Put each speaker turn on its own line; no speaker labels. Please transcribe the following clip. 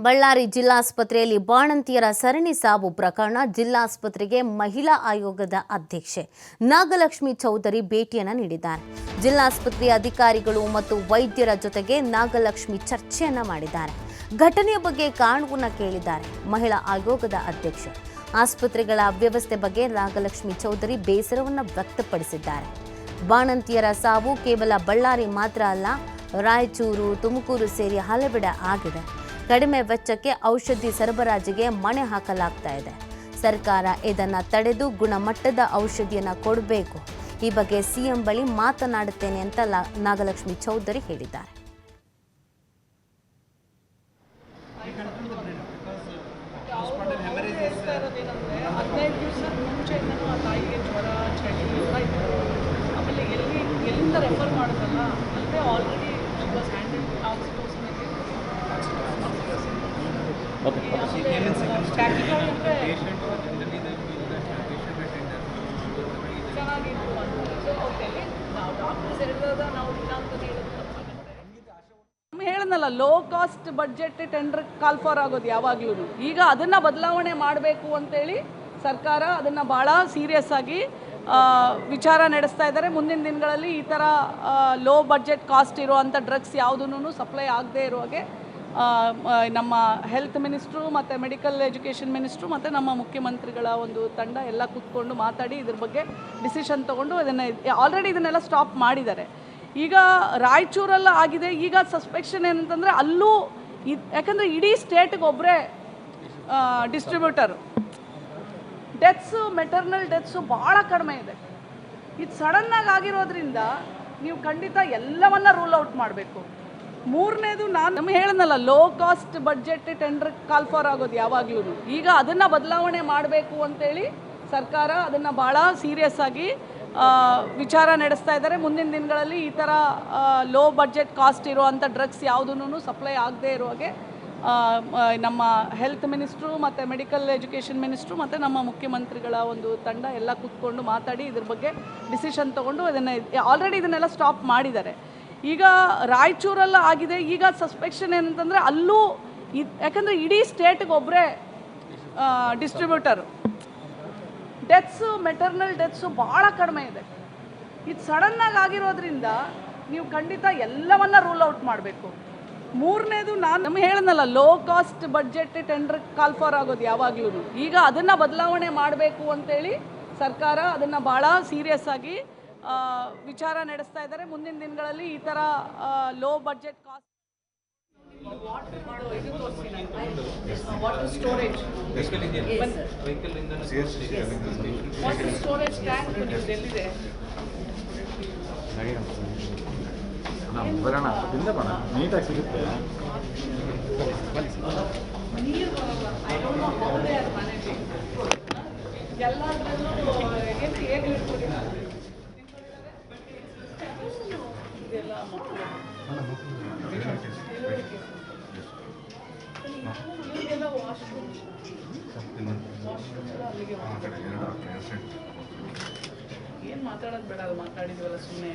ಬಳ್ಳಾರಿ ಜಿಲ್ಲಾಸ್ಪತ್ರೆಯಲ್ಲಿ ಬಾಣಂತಿಯರ ಸರಣಿ ಸಾವು ಪ್ರಕರಣ. ಜಿಲ್ಲಾಸ್ಪತ್ರೆಗೆ ಮಹಿಳಾ ಆಯೋಗದ ಅಧ್ಯಕ್ಷೆ ನಾಗಲಕ್ಷ್ಮಿ ಚೌಧರಿ ಭೇಟಿಯನ್ನು ನೀಡಿದ್ದಾರೆ. ಜಿಲ್ಲಾಸ್ಪತ್ರೆಯ ಅಧಿಕಾರಿಗಳು ಮತ್ತು ವೈದ್ಯರ ಜೊತೆಗೆ ನಾಗಲಕ್ಷ್ಮಿ ಚರ್ಚೆಯನ್ನ ಮಾಡಿದ್ದಾರೆ. ಘಟನೆಯ ಬಗ್ಗೆ ಕಾರಣವನ್ನ ಕೇಳಿದ್ದಾರೆ ಮಹಿಳಾ ಆಯೋಗದ ಅಧ್ಯಕ್ಷೆ. ಆಸ್ಪತ್ರೆಗಳ ಅವ್ಯವಸ್ಥೆ ಬಗ್ಗೆ ನಾಗಲಕ್ಷ್ಮಿ ಚೌಧರಿ ಬೇಸರವನ್ನು ವ್ಯಕ್ತಪಡಿಸಿದ್ದಾರೆ. ಬಾಣಂತಿಯರ ಸಾವು ಕೇವಲ ಬಳ್ಳಾರಿ ಮಾತ್ರ ಅಲ್ಲ, ರಾಯಚೂರು, ತುಮಕೂರು ಸೇರಿ ಹಲವೆಡೆ ಆಗಿದೆ. ಕಡಿಮೆ ವೆಚ್ಚಕ್ಕೆ ಔಷಧಿ ಸರಬರಾಜಿಗೆ ಮಣೆ ಹಾಕಲಾಗ್ತಾ ಇದೆ. ಸರ್ಕಾರ ಇದನ್ನು ತಡೆದು ಗುಣಮಟ್ಟದ ಔಷಧಿಯನ್ನು ಕೊಡಬೇಕು. ಈ ಬಗ್ಗೆ ಸಿಎಂ ಬಳಿ ಮಾತನಾಡುತ್ತೇನೆ ಅಂತ ನಾಗಲಕ್ಷ್ಮಿ ಚೌಧರಿ ಹೇಳಿದ್ದಾರೆ.
ಹೇಳನಲ್ಲ, low cost budget tender call for ಆಗೋದು ಯಾವಾಗ್ಲೂ. ಈಗ ಅದನ್ನ ಬದಲಾವಣೆ ಮಾಡಬೇಕು ಅಂತೇಳಿ ಸರ್ಕಾರ ಅದನ್ನ ಬಹಳ ಸೀರಿಯಸ್ ಆಗಿ ವಿಚಾರ ನಡೆಸ್ತಾ ಇದ್ದಾರೆ. ಮುಂದಿನ ದಿನಗಳಲ್ಲಿ ಈ ಥರ ಲೋ ಬಡ್ಜೆಟ್ ಕಾಸ್ಟ್ ಇರುವಂಥ ಡ್ರಗ್ಸ್ ಯಾವುದೂ ಸಪ್ಲೈ ಆಗದೆ ಇರೋ ಹಾಗೆ ನಮ್ಮ ಹೆಲ್ತ್ ಮಿನಿಸ್ಟ್ರು ಮತ್ತು ಮೆಡಿಕಲ್ ಎಜುಕೇಷನ್ ಮಿನಿಸ್ಟ್ರು ಮತ್ತು ನಮ್ಮ ಮುಖ್ಯಮಂತ್ರಿಗಳ ಒಂದು ತಂಡ ಎಲ್ಲ ಕೂತ್ಕೊಂಡು ಮಾತಾಡಿ ಇದ್ರ ಬಗ್ಗೆ ಡಿಸಿಷನ್ ತೊಗೊಂಡು ಆಲ್ರೆಡಿ ಇದನ್ನೆಲ್ಲ ಸ್ಟಾಪ್ ಮಾಡಿದ್ದಾರೆ. ಈಗ ರಾಯಚೂರೆಲ್ಲ ಆಗಿದೆ. ಈಗ ಸಸ್ಪೆಕ್ಷನ್ ಏನಂತಂದರೆ ಅಲ್ಲೂ ಯಾಕಂದರೆ ಇಡೀ ಸ್ಟೇಟ್ಗೆ ಒಬ್ಬರೇ ಡಿಸ್ಟ್ರಿಬ್ಯೂಟರು. ಡೆತ್ಸು, ಮೆಟರ್ನಲ್ ಡೆತ್ಸು ಭಾಳ ಕಡಿಮೆ ಇದೆ. ಇದು ಸಡನ್ನಾಗಿ ಆಗಿರೋದ್ರಿಂದ ನೀವು ಖಂಡಿತ ಎಲ್ಲವನ್ನ ರೂಲ್ ಔಟ್ ಮಾಡಬೇಕು. ಮೂರನೇದು, ನಾನು ಹೇಳನಲ್ಲ, low cost budget tender call for ಆಗೋದು ಯಾವಾಗ್ಲೂ. ಈಗ ಅದನ್ನು ಬದಲಾವಣೆ ಮಾಡಬೇಕು ಅಂತೇಳಿ ಸರ್ಕಾರ ಅದನ್ನು ಭಾಳ ಸೀರಿಯಸ್ ಆಗಿ ವಿಚಾರ ನಡೆಸ್ತಾ ಇದ್ದಾರೆ. ಮುಂದಿನ ದಿನಗಳಲ್ಲಿ ಈ ಥರ ಲೋ ಬಡ್ಜೆಟ್ ಕಾಸ್ಟ್ ಇರುವಂಥ ಡ್ರಗ್ಸ್ ಯಾವುದೂ ಸಪ್ಲೈ ಆಗದೆ ಇರೋ ಹಾಗೆ ನಮ್ಮ ಹೆಲ್ತ್ ಮಿನಿಸ್ಟ್ರು ಮತ್ತು ಮೆಡಿಕಲ್ ಎಜುಕೇಷನ್ ಮಿನಿಸ್ಟ್ರು ಮತ್ತು ನಮ್ಮ ಮುಖ್ಯಮಂತ್ರಿಗಳ ಒಂದು ತಂಡ ಎಲ್ಲ ಕೂತ್ಕೊಂಡು ಮಾತಾಡಿ ಇದ್ರ ಬಗ್ಗೆ ಡಿಸಿಷನ್ ತೊಗೊಂಡು ಆಲ್ರೆಡಿ ಇದನ್ನೆಲ್ಲ ಸ್ಟಾಪ್ ಮಾಡಿದ್ದಾರೆ. ಈಗ ರಾಯಚೂರೆಲ್ಲ ಆಗಿದೆ. ಈಗ ಸಸ್ಪೆಕ್ಷನ್ ಏನಂತಂದರೆ ಅಲ್ಲೂ ಯಾಕಂದರೆ ಇಡೀ ಸ್ಟೇಟ್ಗೆ ಒಬ್ಬರೇ ಡಿಸ್ಟ್ರಿಬ್ಯೂಟರು. ಡೆತ್ಸು, ಮೆಟರ್ನಲ್ ಡೆತ್ಸು ಭಾಳ ಕಡಿಮೆ ಇದೆ. ಇದು ಸಡನ್ನಾಗಿ ಆಗಿರೋದ್ರಿಂದ ನೀವು ಖಂಡಿತ ಎಲ್ಲವನ್ನ ರೂಲ್ ಔಟ್ ಮಾಡಬೇಕು. ಮೂರನೇದು, ನಾನು ಹೇಳನಲ್ಲ, low cost budget tender call for ಆಗೋದು ಯಾವಾಗ್ಲೂ. ಈಗ ಅದನ್ನು ಬದಲಾವಣೆ ಮಾಡಬೇಕು ಅಂತೇಳಿ ಸರ್ಕಾರ ಅದನ್ನು ಭಾಳ ಸೀರಿಯಸ್ ಆಗಿ ವಿಚಾರ ನಡೆಸ್ತಾ ಇದ್ದಾರೆ. ಮುಂದಿನ ದಿನಗಳಲ್ಲಿ ಈ ಥರ ಲೋ ಬಡ್ಜೆಟ್ ಕಾಸ್ಟ್
ನೀಟಾಗಿ ಸಿಗುತ್ತೆ.
ಏನು ಮಾತಾಡೋದು ಬೇಡ, ಅದು ಮಾತಾಡಿದ್ವಲ್ಲ ಸುಮ್ಮನೆ.